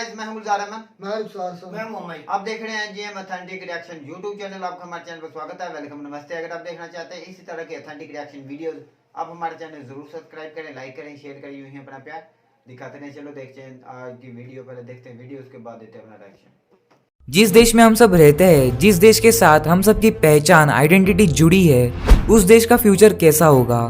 Guys, मैं हूं गुलजार अहमद। मैं मोहम्मद। आप देख रहे हैं GM authentic reaction YouTube channel. आपका हमारे चैनल पर स्वागत है, वेलकम, नमस्ते। अगर आप देखना चाहते हैं इसी तरह के ऑथेंटिक रिएक्शन वीडियोस, आप हमारे चैनल जरूर सब्सक्राइब करें, लाइक करें, शेयर करें, यूं ही अपना प्यार दिखाते रहें। चलो देखते हैं आज की वीडियो, पहले देखते हैं वीडियो, उसके बाद देते हैं अपना रिएक्शन। जिस देश में हम सब रहते हैं, जिस देश के साथ हम सब की पहचान आइडेंटिटी जुड़ी है, उस देश का फ्यूचर कैसा होगा,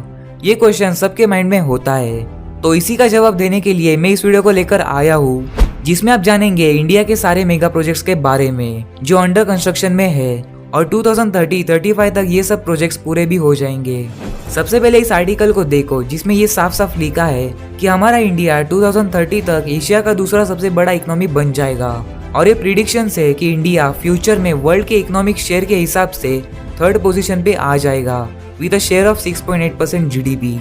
ये क्वेश्चन सबके माइंड में होता है। तो इसी का जवाब देने के लिए मैं इस वीडियो को लेकर आया हूँ, जिसमें आप जानेंगे इंडिया के सारे मेगा प्रोजेक्ट्स के बारे में जो अंडर कंस्ट्रक्शन में है और 2030-35 तक ये सब प्रोजेक्ट्स पूरे भी हो जाएंगे। सबसे पहले इस आर्टिकल को देखो, जिसमें ये साफ साफ लिखा है कि हमारा इंडिया 2030 तक एशिया का दूसरा सबसे बड़ा इकोनॉमी बन जाएगा। और ये प्रिडिक्शंस है कि इंडिया फ्यूचर में वर्ल्ड के इकोनॉमिक शेयर के हिसाब से थर्ड पोजीशन पे आ जाएगा with a share of 6.8% GDP.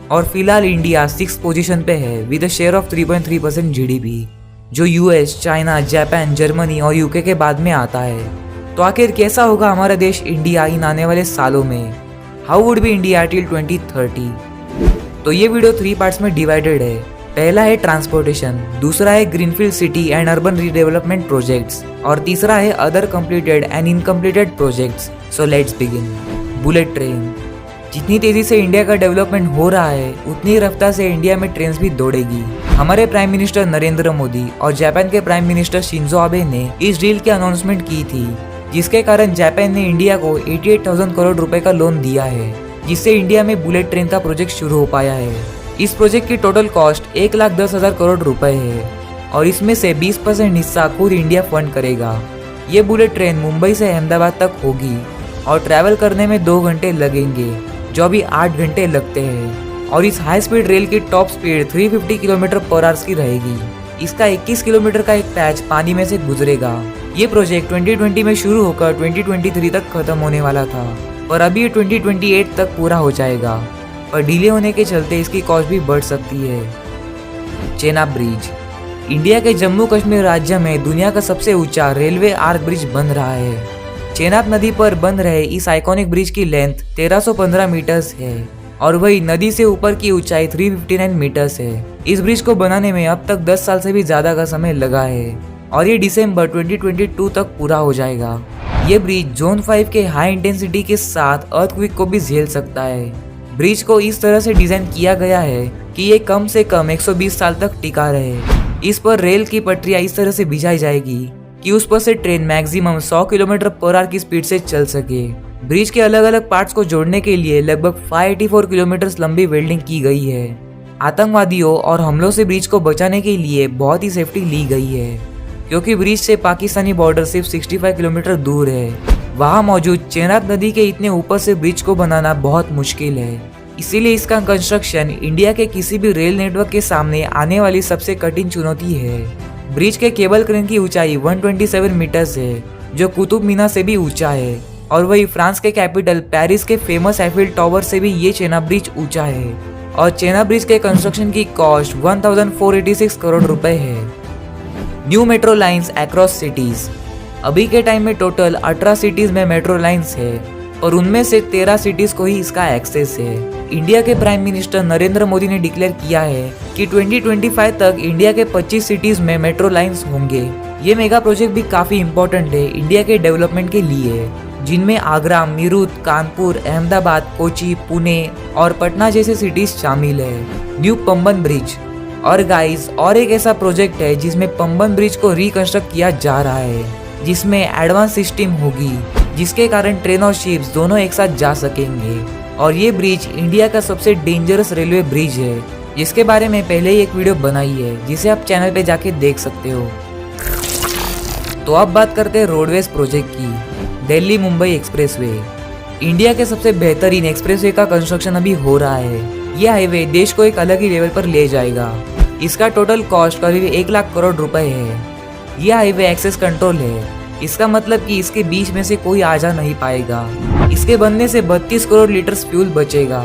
और फिलहाल इंडिया 6th पोजीशन पे है with a share of 3.3% GDP, जो यूएस, चाइना, जापान, जर्मनी और यूके के बाद में आता है। तो आखिर कैसा होगा हमारा देश इंडिया इन आने वाले सालों में? How would be India till 2030? तो ये वीडियो 3 पार्ट्स में डिवाइडेड है। पहला है ट्रांसपोर्टेशन, दूसरा है greenfield city and urban redevelopment projects, और तीसरा है other completed and incompleted projects. So let's begin. Bullet train. जितनी तेजी से इंडिया का डेवलपमेंट हो रहा है, उतनी रफ्तार से इंडिया में ट्रेन भी दौड़ेगी। हमारे प्राइम मिनिस्टर नरेंद्र मोदी और जापान के प्राइम मिनिस्टर शिंजो आबे ने इस डील की अनाउंसमेंट की थी, जिसके कारण जापान ने इंडिया को 88,000 करोड़ रुपए का लोन दिया है, जिससे इंडिया में बुलेट ट्रेन का प्रोजेक्ट शुरू हो पाया है। इस प्रोजेक्ट की टोटल कॉस्ट 1,10,000 करोड़ रुपए है और इसमें से 20% हिस्सा खुद इंडिया फंड करेगा। ये बुलेट ट्रेन मुंबई से अहमदाबाद तक होगी और ट्रैवल करने में 2 घंटे लगेंगे, जो अभी 8 घंटे लगते हैं। और इस हाई स्पीड रेल की top speed 350 kilometre per hour की रहेगी। इसका 21 किलोमीटर का एक पैच पानी में से गुजरेगा। ये प्रोजेक्ट 2020 में शुरू होकर 2023 तक खत्म होने वाला था, पर अभी ये 2028 तक पूरा हो जाएगा। पर डिले होने के चलते इसकी कॉस्ट भी बढ़ सकती है। चेनाब ब्रिज। इंडिया के जम्मू कश्मीर राज्य में दुनिया का सबसे ऊंचा रेलवे आर्क ब्रिज बन रहा है। चेनाब नदी पर बन रहे इस आइकॉनिक ब्रिज की लेंथ 1315 मीटर्स है और वही नदी से ऊपर की ऊंचाई 359 मीटर्स है। इस ब्रिज को बनाने में अब तक 10 साल से भी ज्यादा का समय लगा है और ये दिसंबर 2022 तक पूरा हो जाएगा। ये ब्रिज जोन 5 के हाई इंटेंसिटी के साथ अर्थक्वेक को भी झेल सकता है। ब्रिज को इस तरह से डिजाइन किया गया है कि ये कम से कम 120 साल तक टिका रहे। इस पर रेल की पटरियां इस तरह से बिछाई जाएगी कि उस पर से train maximum 100 kilometre per hour की स्पीड से चल सके। ब्रिज के अलग अलग पार्ट्स को जोड़ने के लिए लगभग 584 किलोमीटर लंबी वेल्डिंग की गई है। आतंकवादियों और हमलों से ब्रिज को बचाने के लिए बहुत ही सेफ्टी ली गई है, क्योंकि ब्रिज से पाकिस्तानी बॉर्डर सिर्फ 65 किलोमीटर दूर है। वहाँ मौजूद चेनाब नदी के इतने ऊपर से ब्रिज को बनाना बहुत मुश्किल है, इसीलिए इसका कंस्ट्रक्शन इंडिया के किसी भी रेल नेटवर्क के सामने आने वाली सबसे कठिन चुनौती है। ब्रिज के केबल क्रेन की ऊंचाई 127 मीटर्स है, जो कुतुब मीनार से भी ऊंचा है, और वही फ्रांस के कैपिटल पेरिस के फेमस एफिल टावर से भी ये चेनाब ब्रिज ऊंचा है। और चेनाब ब्रिज के कंस्ट्रक्शन की कॉस्ट 1486 करोड़ रुपए है। New metro lines across cities. अभी के टाइम में टोटल 18 सिटीज में मेट्रो लाइंस है और उनमें से 13 सिटीज को ही इसका एक्सेस है। इंडिया के प्राइम मिनिस्टर नरेंद्र मोदी ने डिक्लेयर किया है कि 2025 तक इंडिया के 25 सिटीज में मेट्रो लाइंस होंगे। ये मेगा प्रोजेक्ट भी काफी इम्पोर्टेंट है इंडिया के डेवलपमेंट के लिए, जिनमें आगरा, मीरठ, कानपुर, अहमदाबाद, कोची, पुणे और पटना जैसे सिटीज शामिल है। New Pamban bridge. और गाइस, और एक ऐसा प्रोजेक्ट है जिसमें पंबन ब्रिज को रिकंस्ट्रक्ट किया जा रहा है, जिसमें एडवांस सिस्टम होगी, जिसके कारण ट्रेन और शिप्स दोनों एक साथ जा सकेंगे। और ये ब्रिज इंडिया का सबसे डेंजरस रेलवे ब्रिज है, जिसके बारे में पहले ही एक वीडियो बनाई है, जिसे आप चैनल पे जाके देख सकते हो। तो अब बात करते हैं रोडवेज प्रोजेक्ट की। दिल्ली मुंबई एक्सप्रेसवे। इंडिया के सबसे बेहतरीन एक्सप्रेसवे का कंस्ट्रक्शन अभी हो रहा है। ये हाईवे देश को एक अलग ही लेवल पर ले जाएगा। इसका टोटल कॉस्ट करीब 1 लाख करोड़ रुपए है। यह हाईवे एक्सेस कंट्रोल है, इसका मतलब कि इसके बीच में से कोई आ जा नहीं पाएगा। इसके बनने से 32 करोड़ लीटर फ्यूल बचेगा।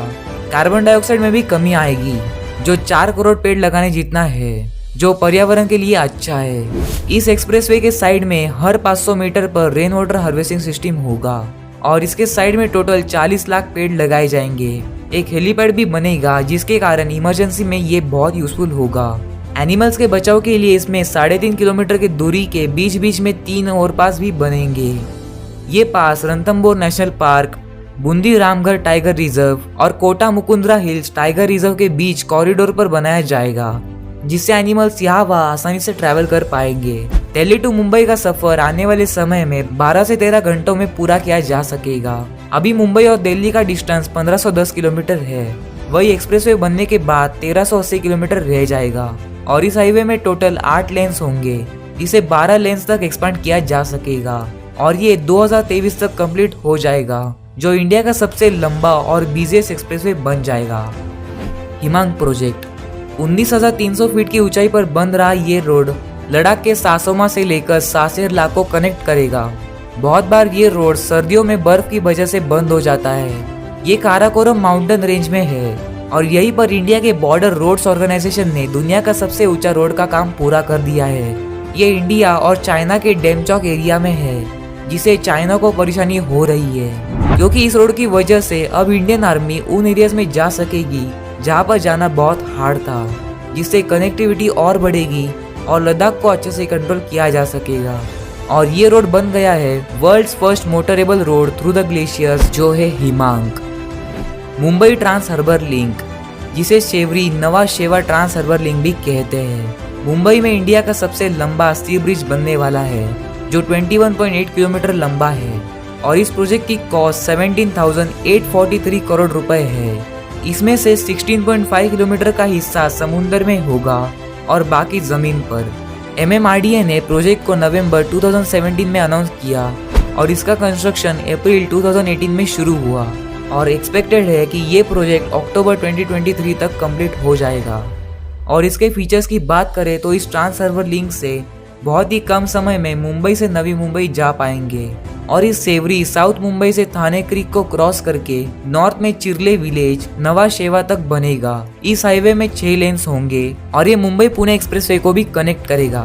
कार्बन डाइऑक्साइड में भी कमी आएगी, जो 4 करोड़ पेड़ लगाने जितना है, जो पर्यावरण के लिए अच्छा है। इस एक्सप्रेसवे के साइड में हर 500 मीटर पर रेन वाटर हार्वेस्टिंग सिस्टम होगा और इसके साइड में टोटल 40 लाख पेड़ लगाए जाएंगे। एक हेलीपैड भी बनेगा, जिसके कारण इमरजेंसी में ये बहुत यूजफुल होगा। एनिमल्स के बचाव के लिए इसमें 3.5 किलोमीटर की दूरी के बीच बीच में 3 और पास भी बनेंगे। ये पास Ranthambore national park, Bundi Ramgarh tiger reserve और Kota Mukundra hills tiger reserve के बीच कॉरिडोर पर बनाया जाएगा, जिससे एनिमल्स यहाँ वहाँ आसानी से ट्रैवल कर पाएंगे। दिल्ली टू मुंबई का सफर आने वाले समय में 12 से 13 घंटों में पूरा किया जा सकेगा। अभी मुंबई और दिल्ली का डिस्टेंस 1510 किलोमीटर है। वही एक्सप्रेसवे बनने के बाद 1380 किलोमीटर रह जाएगा और इस हाईवे में टोटल 8 लेन्स होंगे, जिसे 12 लेन्स तक एक्सपांड किया जा सकेगा और ये 2023 तक कंप्लीट हो जाएगा, जो इंडिया का सबसे लंबा और बिजिएस्ट एक्सप्रेसवे बन जाएगा। हिमांग प्रोजेक्ट 19,300 फीट की ऊंचाई पर बन रहा ये रोड लद्दाख के सासोमा से लेकर सासेरला को कनेक्ट करेगा। बहुत बार ये रोड सर्दियों में बर्फ की वजह से बंद हो जाता है। ये काराकोरम माउंटेन रेंज में है और यहीं पर इंडिया के बॉर्डर रोड्स ऑर्गेनाइजेशन ने दुनिया का सबसे ऊंचा रोड का काम पूरा कर दिया है। ये इंडिया और चाइना के डेमचौक एरिया में है, जिसे चाइना को परेशानी हो रही है, क्योंकि इस रोड की वजह से अब इंडियन आर्मी उन एरियाज में जा सकेगी जहाँ पर जाना बहुत हार्ड था, जिससे कनेक्टिविटी और बढ़ेगी और लद्दाख को अच्छे से कंट्रोल किया जा सकेगा। और ये रोड बन गया है world's first motorable road through the glaciers, जो है Himank. Mumbai trans harbour link, जिसे Sewri Nhava Sheva trans harbour link भी कहते हैं, मुंबई में इंडिया का सबसे लंबा सी ब्रिज बनने वाला है, जो 21.8 किलोमीटर लंबा है और इस प्रोजेक्ट की कॉस्ट 17,843 करोड़ रुपए है। इसमें से 16.5 किलोमीटर का हिस्सा समुद्र में होगा और बाकी जमीन पर। MMRDA ने प्रोजेक्ट को नवंबर 2017 में अनाउंस किया और इसका कंस्ट्रक्शन अप्रैल 2018 में शुरू हुआ और एक्सपेक्टेड है कि ये प्रोजेक्ट अक्टूबर 2023 तक कंप्लीट हो जाएगा। और इसके फीचर्स की बात करें तो इस ट्रांस हार्बर लिंक से बहुत ही कम समय में मुंबई से नवी मुंबई जा पाएंगे और इस सेवरी साउथ मुंबई से थाने क्रीक को क्रॉस करके नॉर्थ में चिरले विलेज नवा शेवा तक बनेगा। इस हाईवे में 6 लेन्स होंगे और ये मुंबई पुणे एक्सप्रेसवे को भी कनेक्ट करेगा।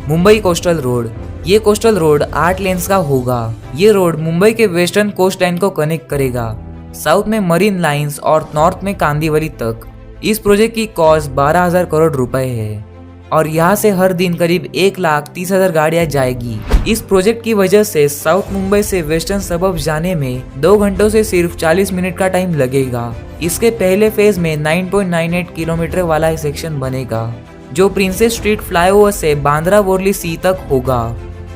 मुंबई कोस्टल रोड, ये कोस्टल रोड 8 लेन्स का होगा। ये रोड मुंबई के वेस्टर्न कोस्ट लाइन को कनेक्ट करेगा, साउथ में मरीन लाइंस और नॉर्थ में कांदीवली तक। इस प्रोजेक्ट की कॉस्ट 12,000 करोड़ रुपए है और यहाँ से हर दिन करीब 1,30,000 गाड़ियाँ जाएगी। इस प्रोजेक्ट की वजह से साउथ मुंबई से वेस्टर्न सबब जाने में 2 घंटों से सिर्फ 40 मिनट का टाइम लगेगा। इसके पहले फेज में 9.98 किलोमीटर वाला सेक्शन बनेगा, जो प्रिंसेस स्ट्रीट फ्लाईओवर से बांद्रा वोरली सी तक होगा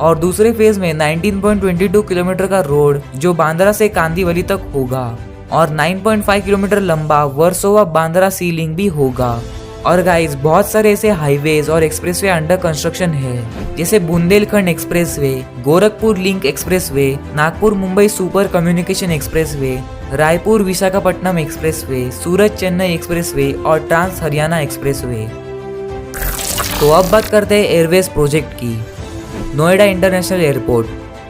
और दूसरे फेज में 19.22 किलोमीटर का रोड जो बांद्रा से कांदीवली तक होगा और 9.5 किलोमीटर लंबा वर्सोवा बांद्रा सी लिंक भी होगा। और गाइस, बहुत सारे ऐसे हाईवेज और एक्सप्रेसवे अंडर कंस्ट्रक्शन है, जैसे Bundelkhand expressway, Gorakhpur link expressway, Nagpur Mumbai super communication expressway, Raipur Visakhapatnam expressway, Surat Chennai expressway और ट्रांस हरियाणा एक्सप्रेसवे। तो अब बात करते हैं एयरवेज प्रोजेक्ट की। नोएडा इंटरनेशनल एयरपोर्ट,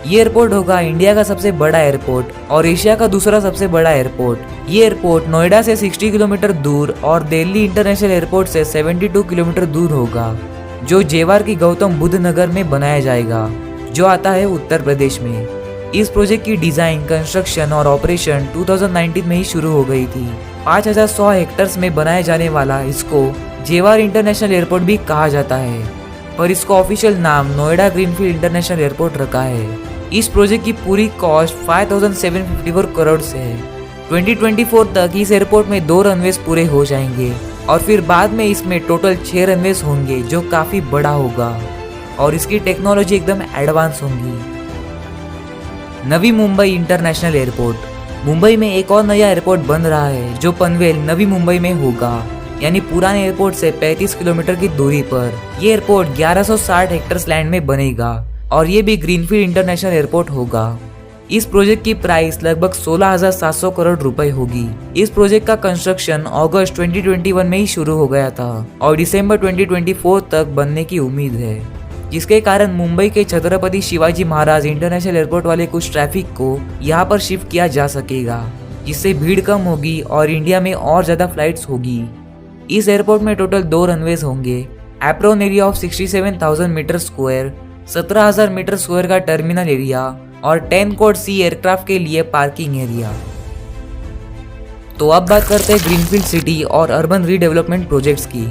ये एयरपोर्ट होगा इंडिया का सबसे बड़ा एयरपोर्ट और एशिया का दूसरा सबसे बड़ा एयरपोर्ट। ये एयरपोर्ट नोएडा से 60 किलोमीटर दूर और दिल्ली इंटरनेशनल एयरपोर्ट से 72 किलोमीटर दूर होगा, जो जेवार की गौतम बुद्ध नगर में बनाया जाएगा, जो आता है उत्तर प्रदेश में। इस प्रोजेक्ट की डिजाइन, कंस्ट्रक्शन और ऑपरेशन 2019 में ही शुरू हो गई थी। 5,100 हेक्टर्स में बनाए जाने वाला इसको जेवार इंटरनेशनल एयरपोर्ट भी कहा जाता है, पर इसको ऑफिशियल नाम नोएडा ग्रीनफील्ड इंटरनेशनल एयरपोर्ट रखा है। इस प्रोजेक्ट की पूरी कॉस्ट 5,754 करोड़ से है। 2024 तक इस एयरपोर्ट में 2 रनवेज पूरे हो जाएंगे और फिर बाद में इसमें टोटल 6 रनवेज होंगे, जो काफी बड़ा होगा और इसकी टेक्नोलॉजी एकदम एडवांस होंगी। नवी मुंबई इंटरनेशनल एयरपोर्ट, मुंबई में एक और नया एयरपोर्ट बन रहा है, जो पनवेल नवी मुंबई में होगा, यानी पुराने एयरपोर्ट से 35 किलोमीटर की दूरी पर। यह एयरपोर्ट 1160 हेक्टर्स लैंड में बनेगा और ये भी ग्रीनफील्ड इंटरनेशनल एयरपोर्ट होगा। इस प्रोजेक्ट की प्राइस लगभग 16,700 करोड़ रुपए होगी। इस प्रोजेक्ट का कंस्ट्रक्शन अगस्त 2021 में ही शुरू हो गया था और दिसंबर 2024 तक बनने की उम्मीद है, जिसके कारण मुंबई के छत्रपति शिवाजी महाराज इंटरनेशनल एयरपोर्ट वाले कुछ ट्रैफिक को यहाँ पर शिफ्ट किया जा सकेगा, जिससे भीड़ कम होगी और इंडिया में और ज्यादा फ्लाइट्स होगी। इस एयरपोर्ट में टोटल 2 रनवेज होंगे। Apron area of 67,000 metre square, 17,000 metre square का टर्मिनल एरिया और 10 कोड सी एयरक्राफ्ट के लिए पार्किंग एरिया। तो अब बात करते हैं ग्रीनफील्ड सिटी और अर्बन रीडेवलपमेंट प्रोजेक्ट्स की।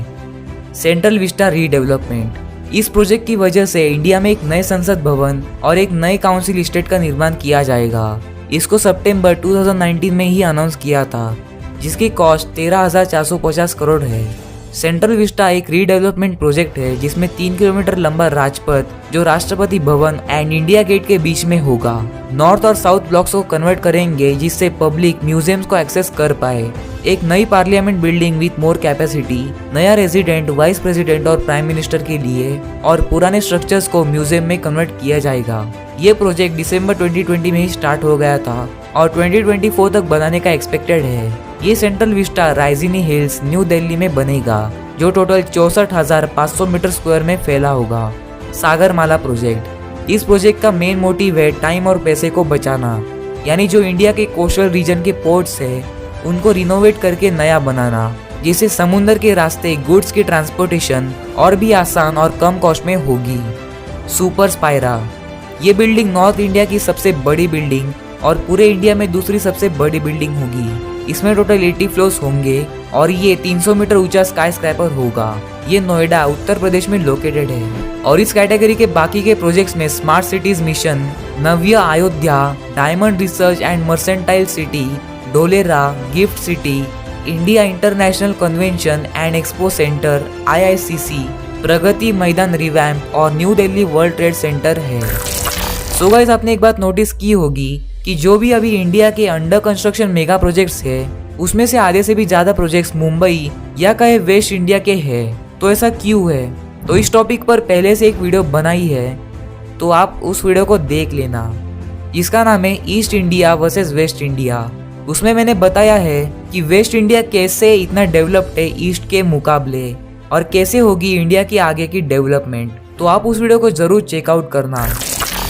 Central Vista redevelopment. इस प्रोजेक्ट की वजह से इंडिया में एक नए संसद भवन और एक नए काउंसिल इस्टेट का निर्माण किया जाएगा। इसको सितंबर 2019 में ही अनाउंस किया था, जिसकी कॉस्ट 13,450 करोड़ है। सेंट्रल विस्टा एक रीडेवलपमेंट प्रोजेक्ट है जिसमें 3 किलोमीटर लंबा राजपथ जो Rashtrapati Bhavan and India gate के बीच में होगा, नॉर्थ और साउथ ब्लॉक्स को कन्वर्ट करेंगे जिससे पब्लिक म्यूजियम्स को एक्सेस कर पाए। एक नई parliament building with more capacity, नया रेजिडेंट, वाइस प्रेसिडेंट और प्राइम मिनिस्टर के लिए, और पुराने स्ट्रक्चर्स को म्यूजियम में कन्वर्ट किया जाएगा। ये प्रोजेक्ट दिसंबर 2020 में ही स्टार्ट हो गया था और 2024 तक बनाने का एक्सपेक्टेड है। ये Central Vista Raisina hills, New Delhi में बनेगा, जो टोटल 64,500 मीटर स्क्वायर में फैला होगा। सागरमाला प्रोजेक्ट। इस प्रोजेक्ट का मेन मोटिव है टाइम और पैसे को बचाना, यानी जो इंडिया के कोस्टल रीजन के पोर्ट्स है उनको रिनोवेट करके नया बनाना, जिससे समुद्र के रास्ते गुड्स की ट्रांसपोर्टेशन और भी आसान और कम कॉस्ट में होगी। Super Spyra. ये बिल्डिंग नॉर्थ इंडिया की सबसे बड़ी बिल्डिंग और पूरे इंडिया में दूसरी सबसे बड़ी बिल्डिंग होगी। इसमें टोटल 80 फ्लोर्स होंगे और ये 300 मीटर ऊंचा स्काई स्क्रैपर होगा। ये नोएडा, उत्तर प्रदेश में लोकेटेड है। और इस कैटेगरी के बाकी के प्रोजेक्ट्स में smart cities mission, Navya Ayodhya, diamond research and mercantile city, Dholera, GIFT city, India international convention and expo centre IICC, Pragati Maidan revamp और New Delhi world trade centre है। सो गाइस, आपने एक बात नोटिस की होगी कि जो भी अभी इंडिया के अंडर कंस्ट्रक्शन मेगा प्रोजेक्ट्स है उसमें से आधे से भी ज्यादा प्रोजेक्ट्स मुंबई या कहे वेस्ट इंडिया के हैं। तो ऐसा क्यों है? तो इस टॉपिक पर पहले से एक वीडियो बनाई है, तो आप उस वीडियो को देख लेना, जिसका नाम है east India versus West India. उसमें मैंने बताया है कि वेस्ट इंडिया कैसे इतना डेवलप्ड है ईस्ट के मुकाबले और कैसे होगी इंडिया की आगे की डेवलपमेंट। तो आप उस वीडियो को जरूर चेकआउट करना।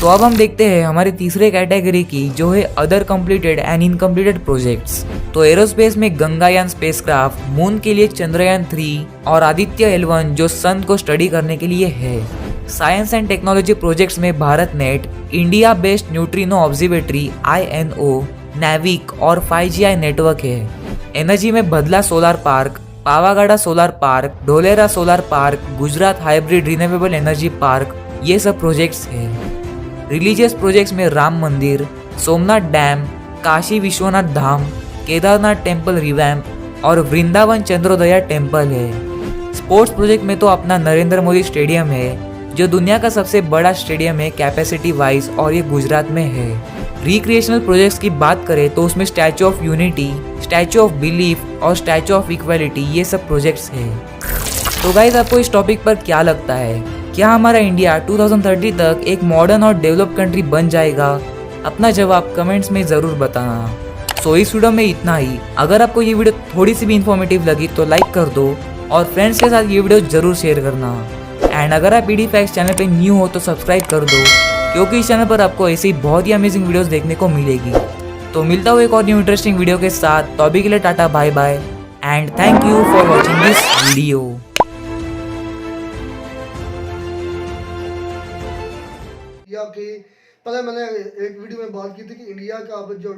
तो अब हम देखते हैं हमारे तीसरे कैटेगरी की, जो है other completed and incompleted projects. तो एरोस्पेस में गंगायान स्पेसक्राफ्ट, मून के लिए चंद्रयान 3 और आदित्य L1 जो सन को स्टडी करने के लिए है। साइंस एंड टेक्नोलॉजी प्रोजेक्ट्स में Bharat net, India based neutrino observatory INO, NavIC और 5GI नेटवर्क है। एनर्जी में बदला solar park, Pavagadh solar park, Dholera solar park, Gujarat hybrid renewable energy park, ये सब प्रोजेक्ट्स है। रिलीजियस प्रोजेक्ट्स में राम मंदिर, Somnath dam, Kashi Vishwanath Dham, Kedarnath temple revamp और वृंदावन चंद्रोदया टेम्पल है। स्पोर्ट्स प्रोजेक्ट में तो अपना नरेंद्र मोदी स्टेडियम है, जो दुनिया का सबसे बड़ा स्टेडियम है कैपेसिटी वाइज, और ये गुजरात में है। रिक्रिएशनल प्रोजेक्ट्स की बात करें तो उसमें statue of unity, statue of belief और स्टैचू ऑफ इक्वालिटी, ये सब प्रोजेक्ट्स हैं। तो गाइस, आपको इस टॉपिक पर क्या लगता है? क्या हमारा इंडिया 2030 तक एक मॉडर्न और डेवलप कंट्री बन जाएगा? अपना जवाब कमेंट्स में ज़रूर बताना। सो इस वीडियो में इतना ही। अगर आपको ये वीडियो थोड़ी सी भी इन्फॉर्मेटिव लगी तो लाइक कर दो और फ्रेंड्स के साथ ये वीडियो ज़रूर शेयर करना। एंड अगर आप PD Facts चैनल पे न्यू हो तो सब्सक्राइब कर दो, क्योंकि इस चैनल पर आपको ऐसी बहुत ही अमेजिंग वीडियोस देखने को मिलेगी। तो मिलता हूँ एक और न्यू इंटरेस्टिंग वीडियो के साथ। तो अभी के लिए tata, bye bye and thank you for watching this video. कि पहले मैंने एक वीडियो में बात की थी कि इंडिया का अब जो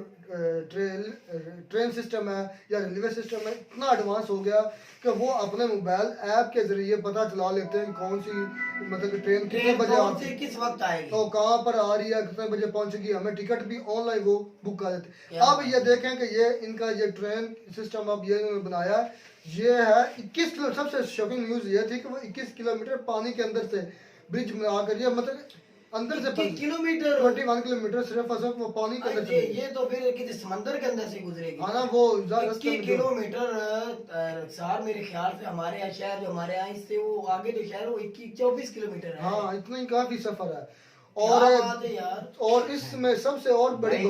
ट्रेन सिस्टम है या रेलवे सिस्टम है इतना एडवांस हो गया कि वो अपने मोबाइल ऐप के जरिए पता चला लेते हैं कौन सी मतलब कि ट्रेन कितने बजे आती है, किस वक्त आएगी, तो कहाँ पर आ रही है, कितने बजे पहुंचेगी। हमें टिकट भी ऑनलाइन वो बुक कर देते हैं। अब ये देखें कि ये इनका ये ट्रेन सिस्टम अब ये इन्होंने बनाया, ये है 21 किलो। सबसे शॉकिंग न्यूज़ ये थी कि वो 21 किलोमीटर पानी के अंदर से ब्रिज बना कर, ये मतलब अंदर से किलोमीटर 21 किलोमीटर सिर्फ वो पानी के अंदर। ये तो फिर किसी समंदर के अंदर से गुजरेगी। हाँ ना, वो 21 किलोमीटर सार मेरे ख्याल से हमारे यहाँ शहर जो हमारे यहाँ इससे वो आगे जो शहर वो 24 किलोमीटर है। हाँ, इतना ही काफी सफर है। और यार, और इसमें सबसे और बड़ी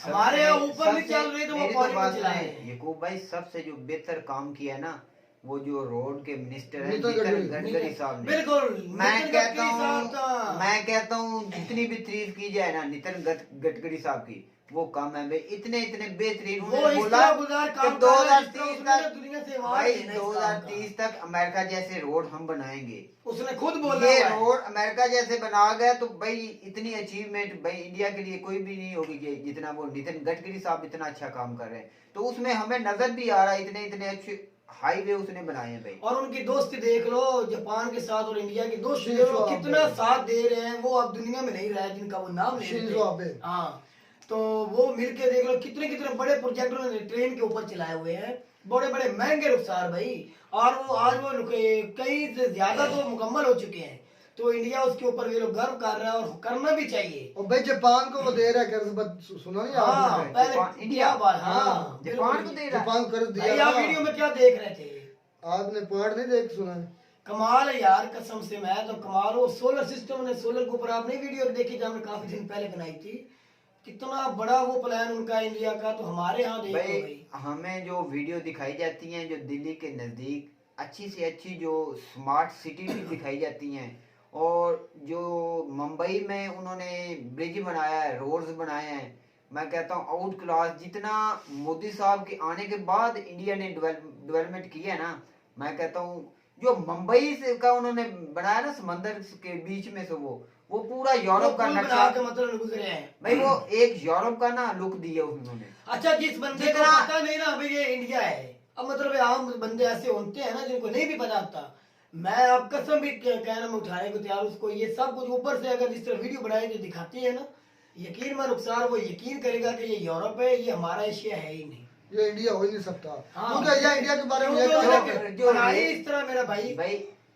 हमारे यहाँ ऊपर नहीं चल रही तो वो पानी में चला है। यकूब भाई, सबसे जो बेहतर काम किया है ना, वो जो रोड के मिनिस्टर है नितिन गडकरी साहब ने। बिल्कुल, मैं कहता हूँ जितनी भी तारीफ की जाए ना नितिन गडकरी साहब की, वो कम है भाई। इतने बेहतरीन बोला 2030 तक अमेरिका जैसे रोड हम बनाएंगे। उसने खुद बोला ये रोड अमेरिका जैसे बना गया तो भाई इतनी अचीवमेंट भाई इंडिया के लिए कोई भी नहीं होगी जितना वो नितिन गडकरी साहब इतना अच्छा काम कर रहे हैं। तो उसमें हमें नजर भी आ रहा है इतने अच्छे हाईवे उसने बनाए हैं भाई। और उनकी दोस्ती देख लो जापान के साथ और इंडिया की दोस्ती देख लो, कितना साथ दे रहे हैं। वो अब दुनिया में नहीं रहा है जिनका वो नाम ले शिंजो आबे। हाँ, तो वो मिलके देख लो कितने कितने बड़े प्रोजेक्ट उन्होंने ट्रेन के ऊपर चलाए हुए हैं, बड़े बड़े महंगे रुखसार भाई। और वो आज वो कई से ज्यादा तो मुकम्मल हो चुके हैं, तो इंडिया उसके ऊपर ये लोग गर्व कर रहा है और करना भी चाहिए। और भाई जापान को वो दे रहा है कर्ज, सुना नहीं हाँ, आपने? पहले इंडिया बात, हाँ जापान को दे रहा है। जापान कर्ज दिया भाई आप ना। वीडियो में क्या देख रहे थे? आपने पॉइंट नहीं देख सुना है? कमाल है यार, कसम से मैं तो कमाल हो। सोलर सिस्टम ने, सोलर के ऊपर आपने वीडियो देखी थी, हमने काफी दिन पहले बनाई थी, कितना बड़ा वो प्लान उनका इंडिया का। तो हमारे यहाँ देखो भाई, हमें जो वीडियो दिखाई जाती हैं जो दिल्ली के नज़दीक अच्छी से अच्छी जो स्मार्ट सिटी भी दिखाई जाती हैं, और जो मुंबई में उन्होंने ब्रिज बनाया है, रोड्स बनाए हैं, मैं कहता हूँ आउट क्लास। जितना मोदी साहब के आने के बाद इंडिया ने डेवलपमेंट किया है ना, मैं कहता हूँ जो मुंबई से का उन्होंने बनाया ना समंदर के बीच में से, वो पूरा यूरोप का नक्शा के मतलब गुजरे हैं भाई, वो एक यूरोप का ना लुक दिया उन्होंने। अच्छा, जिस बंदे को पता नहीं ना भाई ये इंडिया है, अब मतलब आम बंदे ऐसे होते हैं ना जिनको नहीं भी पता होता, मैं अब कसम भी कहना में उठाने को तैयार, उसको ये सब कुछ ऊपर से अगर जिस तरह वीडियो बनाएंगे दिखाती है ना, यकीन में रुखसार वो यकीन करेगा कि ये यूरोप है, ये हमारा एशिया है ही नहीं, ये इंडिया हो ही नहीं सकता। हाँ। क्योंकि ये इंडिया के बारे में ये जो कहा- जो बनाई इस तरह मेरा भाई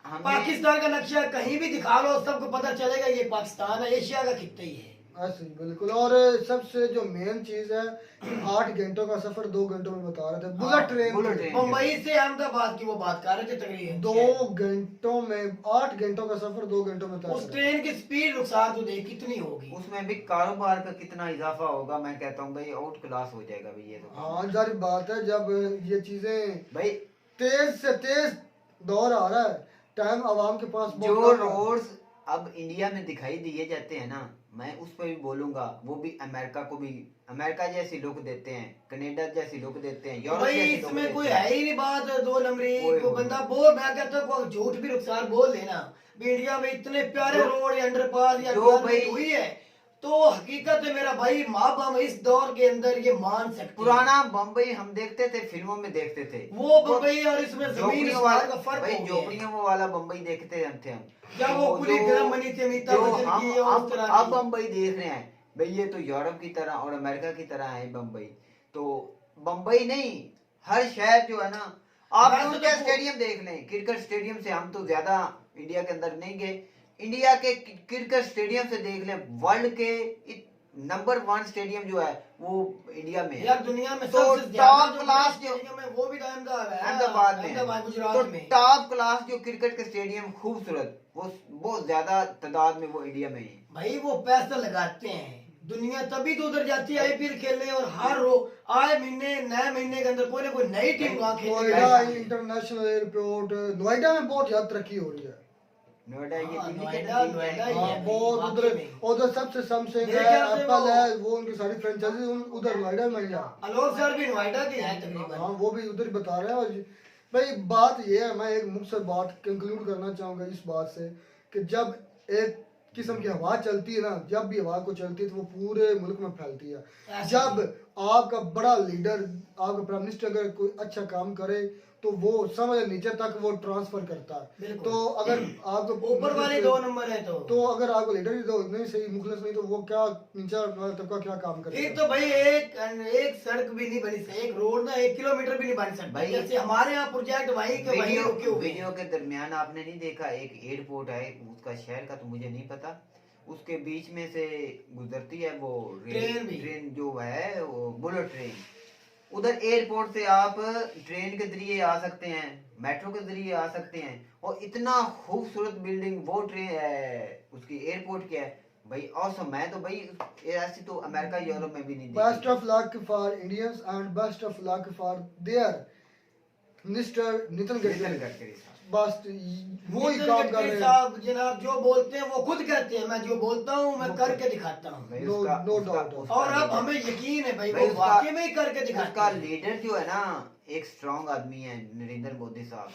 हमें पाकिस्तान का नक्शा कहीं भी दिखा लो सबको पता चलेगा ये पाकिस्तान है, एशिया का खित्ता ही है। ऐसे ही बिल्कुल। और सबसे जो मेन चीज है, 8 घंटों का सफर 2 घंटों में बता रहे थे, bullet train. Bullet train. Mumbai से अहमदाबाद की वो बात कर रहे थे तकरीबन 2 घंटों में, 8 घंटों का सफर 2 घंटों में तय उस करें। ट्रेन की स्पीड रुखसार तो देख कितनी होगी। उसमें भी कारोबार का कितना इजाफा होगा, मैं कहता हूँ भाई आउट क्लास हो जाएगा भाई ये तो। हाँ जारी बात है, जब ये चीजें भाई तेज से तेज दौर आ रहा है, टाइम आवाम के पास जो बहुत कम है। रोड्स अब इंडिया में दिखाई दिए जाते हैं ना, मैं उस पर भी बोलूंगा, वो भी अमेरिका को भी, अमेरिका जैसी लुक देते हैं, कनाडा जैसी लुक देते हैं, यूरोप भाई जैसी look इसमें देते कोई हैं। है ही नहीं बात, 2 नंबरी ओए को ओए। बंदा बोल, मैं कहता हूँ कोई झूठ भी रुखसार बोल लेना भी इंडिया में इतने प्यारे जो- रोड या अंडरपास या जो डेवलपमेंट भाई- हुई है, तो हकीकत है मेरा भाई, माँ बाप इस दौर के अंदर ये मान सकते हैं। पुराना बम्बई हम देखते थे, फिल्मों में देखते थे, वो बम्बई और इसमें जमीन झोपड़ियों आसमान वाला का फर्क भाई, हो गया है। झोपड़ियों वाला बम्बई देखते थे हम। जब वो पूरी जो- फिल्म बनी थी अमिताभ जो बच्चन हम की और उस तरह अब की। बम्बई देख रहे हैं भाई, ये तो यूरोप की तरह और अमेरिका की तरह है बम्बई। तो बम्बई नहीं, हर शहर जो है ना, आप वैसे उनके तो स्टेडियम देख लें, क्रिकेट स्टेडियम से हम तो ज्यादा इंडिया के अंदर नहीं गए, इंडिया के क्रिकेट स्टेडियम से देख लें, वर्ल्ड के नंबर 1 स्टेडियम जो है वो इंडिया में है। यार दुनिया में तो सबसे ज्यादा टॉप जो क्लास बड़े स्टेडियम है वो भी तो अहमदाबाद में है। अहमदाबाद गुजरात तो में। टॉप क्लास जो क्रिकेट के स्टेडियम खूबसूरत, वो बहुत ज्यादा तादाद में वो इंडिया में ही है। भाई वो पैसा लगाते हैं, दुनिया तभी तो उधर जाती है आईपीएल खेलने, और हर आए महीने नए महीने के अंदर कोई ना कोई नई टीम वहाँ खेलने नोएडा जाती है। इंटरनेशनल एयरपोर्ट, नोएडा में बहुत ज्यादा तरक्की हो रही है। नोएडा ये हाँ, दिल्ली के नोएडा- नजदीक में नोएडा है। ही हाँ, है। बहुत वाकई उधर में। उधर सबसे सैमसंग मेरे है, ख्याल से एप्पल वो- है, वो उनकी सारी फ्रेंचाइजी उधर नोएडा में ही है। अलोक सर भी नोएडा के हैं तकरीबन। हाँ वो भी उधर ही बता रहे हैं। और भाई बात ये है, मैं एक मुख्तसर बात कंक्लूड करना चाहूंगा इस बात से, कि जब एक किस्म की हवा चलती है ना, जब भी हवा को चलती है तो वो पूरे मुल्क में फैलती है। ऐसे जब आपका बड़ा लीडर, आपका प्राइम मिनिस्टर अगर कोई अच्छा काम करे तो वो समझ नीचे तक वो ट्रांसफर करता है। बिल्कुल। तो अगर आपको ऊपर वाले 2 नंबर है तो अगर आपको लीडर ही तो नहीं सही, मुखलिस नहीं, तो वो क्या नीचे वाला तबका क्या काम करेगा? एक तो भाई एक सड़क भी नहीं बनी सही, एक रोड ना 1 किलोमीटर भी नहीं बन सकता। भाई, जैसे हमारे यहाँ प्रोजेक्ट वहीं के वहीं रुके हुए हैं। वीडियो के दरमियान आपने नहीं देखा, एक एयरपोर्ट है, उसका शहर का तो मुझे नहीं पता, उसके बीच में से गुजरती है वो ट्रेन भी। ट्रेन जो है वो बुलेट ट्रेन। उधर एयरपोर्ट से आप ट्रेन के जरिए आ सकते हैं, मेट्रो के जरिए आ सकते हैं, और इतना खूबसूरत बिल्डिंग वो ट्रेन उसकी एयरपोर्ट की है भाई, ऑसम। मैं तो भाई ऐसी तो अमेरिका यूरोप में भी नहीं बेस्ट देखी। Of luck for Indians and best of luck for their minister Nitin Nitin Gadkari. Gadkari साहब। बस वो ही नितिन काम कर गडकरी रहे हैं। साहब जनाब जो बोलते हैं वो खुद कहते हैं, मैं जो बोलता हूँ मैं करके दिखाता हूँ। भाई No- उसका- no उसका- doubt. उसका और अब लीडर- हमें यकीन है भाई भाई वो उसका- वाकई में ही करके दिखाता उसका है। लीडर जो है ना एक स्ट्रॉन्ग आदमी है, नरेंद्र मोदी साहब।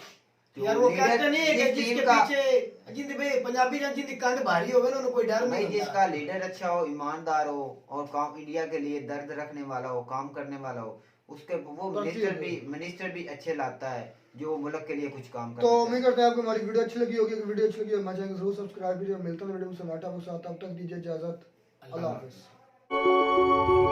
जो यार वो लीडर- कहते नहीं है कि जिस जिसके टीम का- पीछे जिंद भाई पंजाबी जन जिंद कंध भारी होवे ना उन्हें कोई डर भाई नहीं जिसका होता। लीडर अच्छा हो, ईमानदार हो, और काम इंडिया के लिए दर्द रखने वाला हो, काम करने वाला हो, उसके वो करती है। मिनिस्टर भी अच्छे लाता है जो मुल्क के लिए कुछ काम तो करता उम्मीद करते हैं आपको हमारी वीडियो अच्छी लगी होगी। अगर वीडियो अच्छी लगी हो हमारे चैनल को जरूर सब्सक्राइब कीजिए। मिलते हैं वीडियो में सनाटा के साथ, तब तक दीजिए इजाजत। अल्लाह हाफिज़।